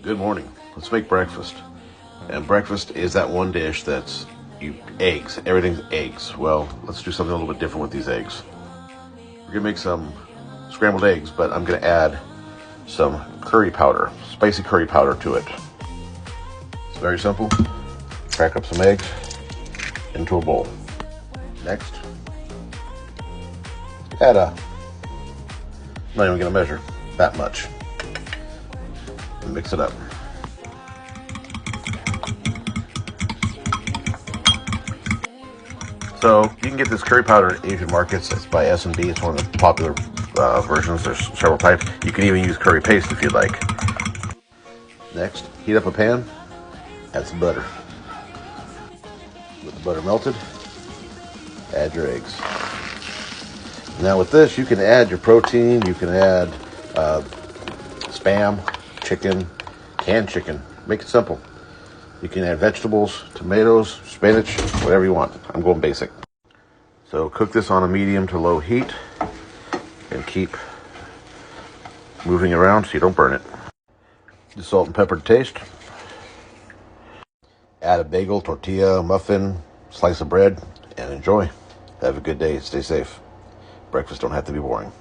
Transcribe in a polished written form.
Good morning. Let's make breakfast. And breakfast is that one dish that's eggs. Everything's eggs. Well, let's do something a little bit different with these eggs. We're gonna make some scrambled eggs, but I'm gonna add some curry powder, spicy curry powder to it. It's very simple. Crack up some eggs into a bowl. Next, add I'm not even gonna measure that much. And mix it up. So you can get this curry powder at Asian markets. It's by S&B. It's one of the popular versions. There's several types. You can even use curry paste if you'd like. Next, heat up a pan. Add some butter. With the butter melted, add your eggs. Now with this, you can add your protein. You can add Spam, chicken, canned chicken. Make it simple. You can add vegetables, tomatoes, spinach, whatever you want. I'm going basic. So cook this on a medium to low heat and keep moving around so you don't burn it. The salt and pepper to taste. Add a bagel, tortilla, muffin, slice of bread, and enjoy. Have a good day. Stay safe. Breakfast don't have to be boring.